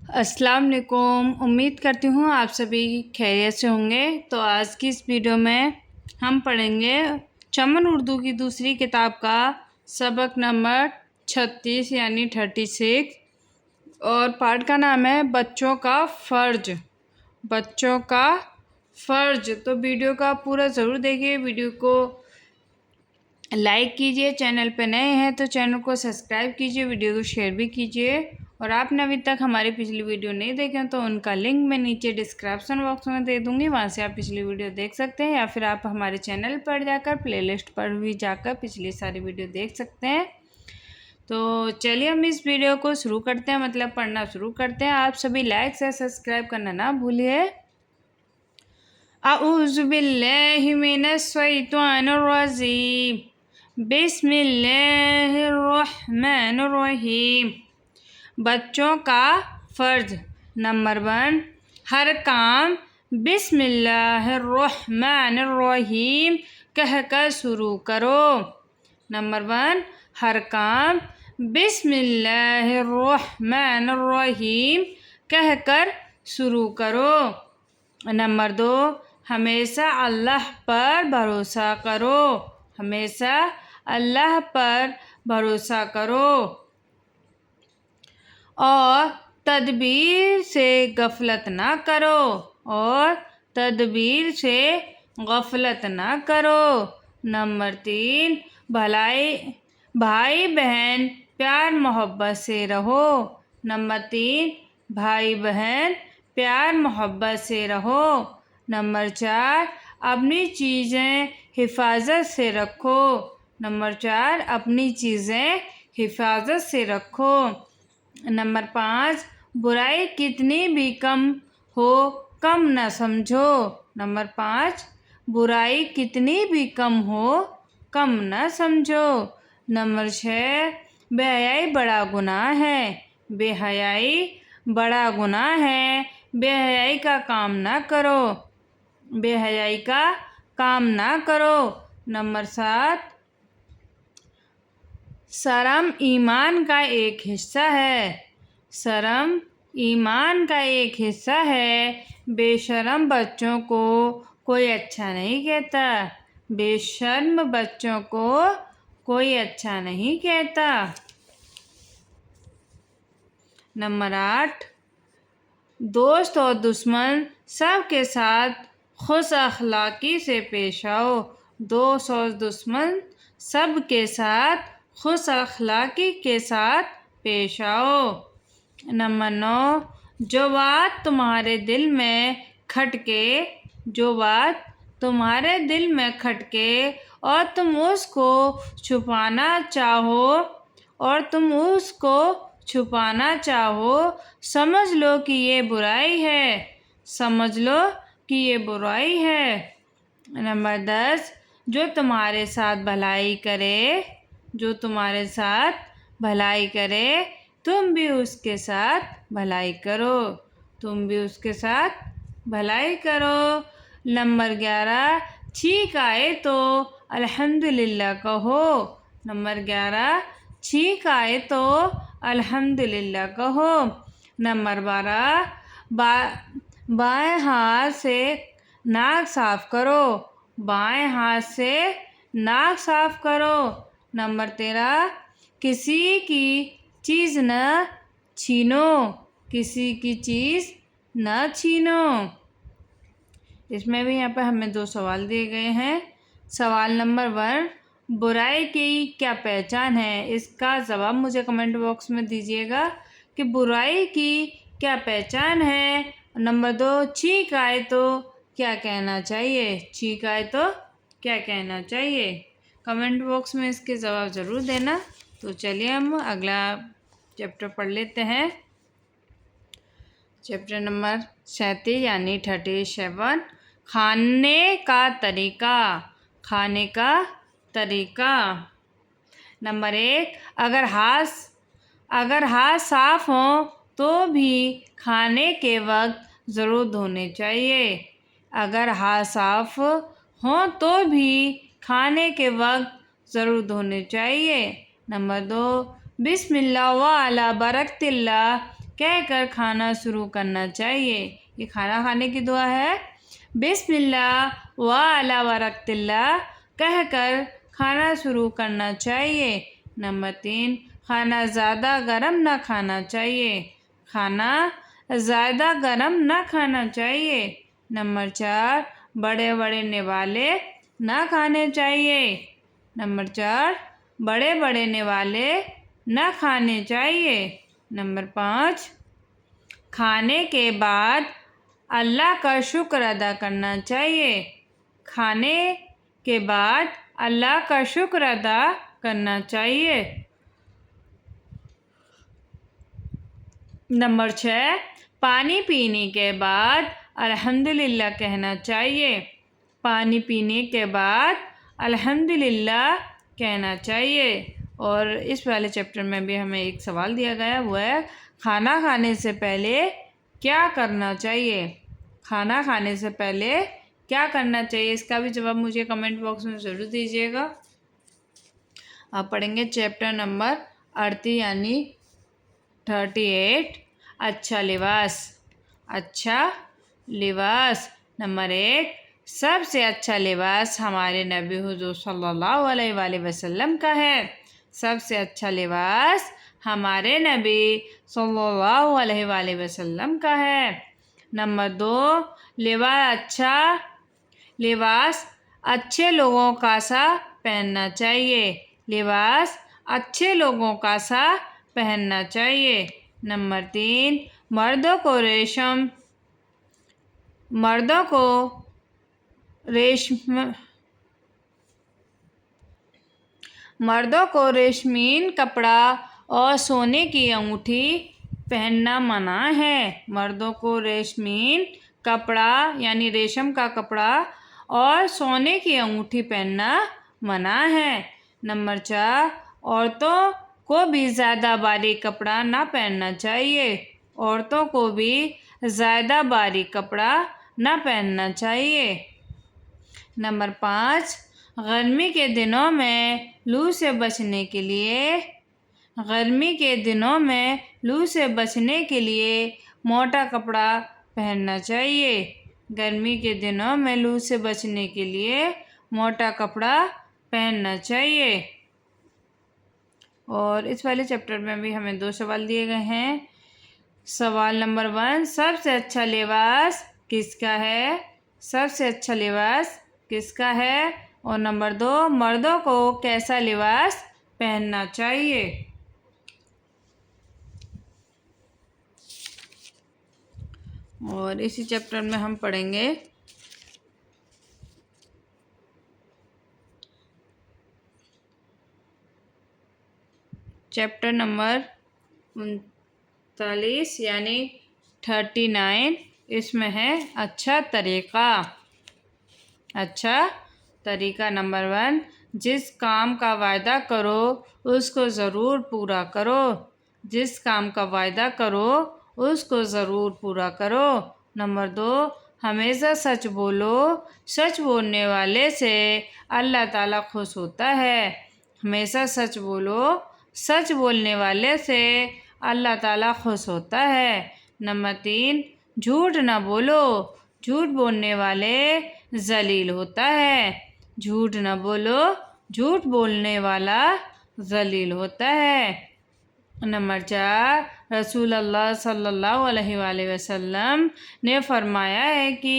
अस्सलाम वालेकुम। उम्मीद करती हूँ आप सभी खैरियत से होंगे। तो आज की इस वीडियो में हम पढ़ेंगे चमन उर्दू की दूसरी किताब का सबक नंबर 36 यानी 36 और पाठ का नाम है बच्चों का फ़र्ज। बच्चों का फ़र्ज। तो वीडियो का पूरा ज़रूर देखिए। वीडियो को लाइक कीजिए, चैनल पे नए हैं तो चैनल को सब्सक्राइब कीजिए, वीडियो को शेयर भी कीजिए। और आपने अभी तक हमारी पिछली वीडियो नहीं देखे तो उनका लिंक मैं नीचे डिस्क्रिप्शन बॉक्स में दे दूँगी, वहाँ से आप पिछली वीडियो देख सकते हैं, या फिर आप हमारे चैनल पर जाकर प्लेलिस्ट पर भी जाकर पिछली सारी वीडियो देख सकते हैं। तो चलिए हम इस वीडियो को शुरू करते हैं, मतलब पढ़ना शुरू करते हैं। आप सभी लाइक से सब्सक्राइब करना ना भूलिए। अऊज़ु बिल्लाहि मिनश शैतानिर रजीम, बिस्मिल्लाहिर्रहमानिर्रहीम। बच्चों का फ़र्ज। नंबर 1, हर काम बिस्मिल्लाहिर्रहमानिर्रहीम कहकर शुरू करो। नंबर 1, हर काम बिस्मिल्लाहिर्रहमानिर्रहीम कहकर शुरू करो। नंबर 2, हमेशा अल्लाह पर भरोसा करो। हमेशा अल्लाह पर भरोसा करो और तदबीर से गफलत ना करो। और तदबीर से गफलत ना करो। नंबर 3, भाई बहन प्यार मोहब्बत से रहो। नंबर 3, भाई बहन प्यार मोहब्बत से रहो। नंबर 4, अपनी चीज़ें हिफाजत से रखो। नंबर 4, अपनी चीज़ें हिफाजत से रखो। नंबर 5, बुराई कितनी भी कम हो कम न समझो। नंबर 5, बुराई कितनी भी कम हो कम न समझो। नंबर 6, बेहयाई बड़ा गुनाह है। बेहयाई बड़ा गुनाह है। बेहयाई का काम ना करो। बेहयाई का काम ना करो। नंबर 7, शर्म ईमान का एक हिस्सा है। शर्म ईमान का एक हिस्सा है। बेशर्म बच्चों को कोई अच्छा नहीं कहता। बेशर्म बच्चों को कोई अच्छा नहीं कहता। नंबर 8, दोस्त और दुश्मन सब के साथ खुश अखलाक़ी से पेश आओ। दोस्त और दुश्मन सब के साथ खुश अखलाक़ी के साथ पेश आओ। नंबर 9, जो बात तुम्हारे दिल में खटके, जो बात तुम्हारे दिल में खटके और तुम उसको छुपाना चाहो, समझ लो कि ये बुराई है। समझ लो कि ये बुराई है। नंबर 10, जो तुम्हारे साथ भलाई करे, जो तुम्हारे साथ भलाई करे तुम भी उसके साथ भलाई करो। तुम भी उसके साथ भलाई करो। नंबर 11, छींक आए तो अल्हम्दुलिल्लाह कहो। नंबर 11, छींक आए तो अल्हम्दुलिल्लाह कहो। नंबर 12, बाएं हाथ से नाक साफ करो। बाएं हाथ से नाक साफ करो। नंबर 13, किसी की चीज़ न छीनो। किसी की चीज़ न छीनो। इसमें भी यहाँ पर हमें 2 सवाल दिए गए हैं। सवाल नंबर 1, बुराई की क्या पहचान है। इसका जवाब मुझे कमेंट बॉक्स में दीजिएगा कि बुराई की क्या पहचान है। नंबर 2, छींक आए तो क्या कहना चाहिए। छींक आए तो क्या कहना चाहिए। कमेंट बॉक्स में इसके जवाब ज़रूर देना। तो चलिए हम अगला चैप्टर पढ़ लेते हैं। चैप्टर नंबर 37 यानी 37, खाने का तरीका। खाने का तरीका। नंबर 1, अगर हाथ साफ हो तो भी खाने के वक्त ज़रूर धोने चाहिए। अगर हाथ साफ हो तो भी खाने के वक्त ज़रूर धोने चाहिए। नंबर 2, बिस्मिल्लाह व अला बरकतिल्लाह कहकर खाना शुरू करना चाहिए। ये खाना खाने की दुआ है। बिस्मिल्लाह व अला बरकतिल्लाह कहकर खाना शुरू करना चाहिए। नंबर 3, खाना ज़्यादा गरम ना खाना चाहिए। खाना ज़्यादा गरम ना खाना चाहिए। नंबर 4, बड़े बड़े निवाले ना खाने चाहिए। नंबर 4, बड़े बड़े निवाले ना खाने चाहिए। नंबर 5, खाने के बाद अल्लाह का शुक्र अदा करना चाहिए। खाने के बाद अल्लाह का शुक्र अदा करना चाहिए। नंबर 6, पानी पीने के बाद अल्हम्दुलिल्लाह कहना चाहिए। पानी पीने के बाद अल्हम्दुलिल्लाह कहना चाहिए। और इस वाले चैप्टर में भी हमें एक सवाल दिया गया है, वो है खाना खाने से पहले क्या करना चाहिए। खाना खाने से पहले क्या करना चाहिए, इसका भी जवाब मुझे कमेंट बॉक्स में ज़रूर दीजिएगा। आप पढ़ेंगे चैप्टर नंबर 38 यानी 38, अच्छा लिबास। अच्छा लिबास। नंबर 1, सबसे अच्छा लिबास हमारे नबी हुज़ूर सल्लल्लाहु अलैहि वसल्लम का है। सबसे अच्छा लिबास हमारे नबी सल्लल्लाहु अलैहि वसल्लम का है। नंबर 2, लिबास अच्छे लोगों का सा पहनना चाहिए। लिबास अच्छे लोगों का सा पहनना चाहिए। नंबर 3, मर्दों को रेशमीन कपड़ा और सोने की अंगूठी पहनना मना है। मर्दों को रेशमीन कपड़ा यानी रेशम का कपड़ा और सोने की अंगूठी पहनना मना है। नंबर 4, औरतों को भी ज़्यादा बारीक कपड़ा ना पहनना चाहिए। औरतों को भी ज़्यादा बारीक कपड़ा ना पहनना चाहिए। नंबर 5, गर्मी के दिनों में लू से बचने के लिए मोटा कपड़ा पहनना चाहिए। गर्मी के दिनों में लू से बचने के लिए मोटा कपड़ा पहनना चाहिए। और इस वाले चैप्टर में भी हमें 2 सवाल दिए गए हैं। सवाल नंबर 1, सबसे अच्छा लिबास किसका है। सबसे अच्छा लिबास किसका है। और नंबर 2, मर्दों को कैसा लिबास पहनना चाहिए। और इसी चैप्टर में हम पढ़ेंगे चैप्टर नंबर 39 यानी 39। इसमें है अच्छा तरीका। नंबर 1, जिस काम का वायदा करो उसको ज़रूर पूरा करो। जिस काम का वायदा करो उसको ज़रूर पूरा करो। नंबर 2, हमेशा सच बोलो। सच बोलने वाले से अल्लाह ताला खुश होता है। हमेशा सच बोलो। सच बोलने वाले से अल्लाह ताला खुश होता है। नंबर 3, झूठ ना बोलो। झूठ बोलने वाले जलील होता है। झूठ ना बोलो। झूठ बोलने वाला जलील होता है। नंबर 4, रसूल अल्लाह सल्लल्लाहु अलैहि वसल्लम ने फरमाया है कि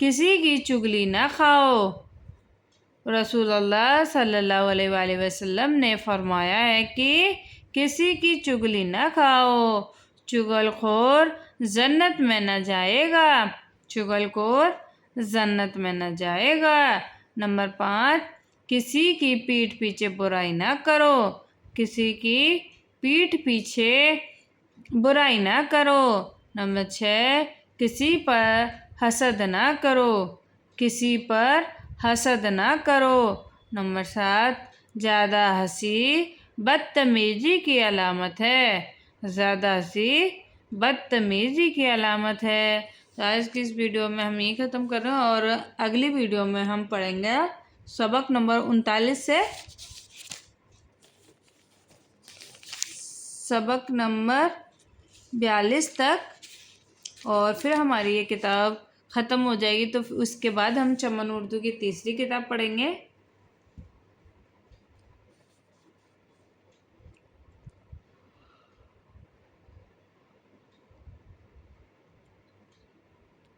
किसी की चुगली ना खाओ। रसूल अल्लाह सल्लल्लाहु अलैहि वसल्लम ने फरमाया है कि किसी की चुगली ना खाओ। चुगलखोर जन्नत में न जाएगा। चुगलखोर जन्नत में न जाएगा। नंबर 5, किसी की पीठ पीछे बुराई ना करो। किसी की पीठ पीछे बुराई ना करो। नंबर 6, किसी पर हसद ना करो। किसी पर हसद ना करो। नंबर 7, ज़्यादा हंसी बदतमीजी की अलामत है। ज़्यादा हंसी बदतमीजी की अलामत है। तो आज की इस वीडियो में हम यही ख़त्म कर रहे हैं और अगली वीडियो में हम पढ़ेंगे सबक नंबर 39 से सबक नंबर 42 तक और फिर हमारी ये किताब ख़त्म हो जाएगी। तो उसके बाद हम चमन उर्दू की तीसरी किताब पढ़ेंगे।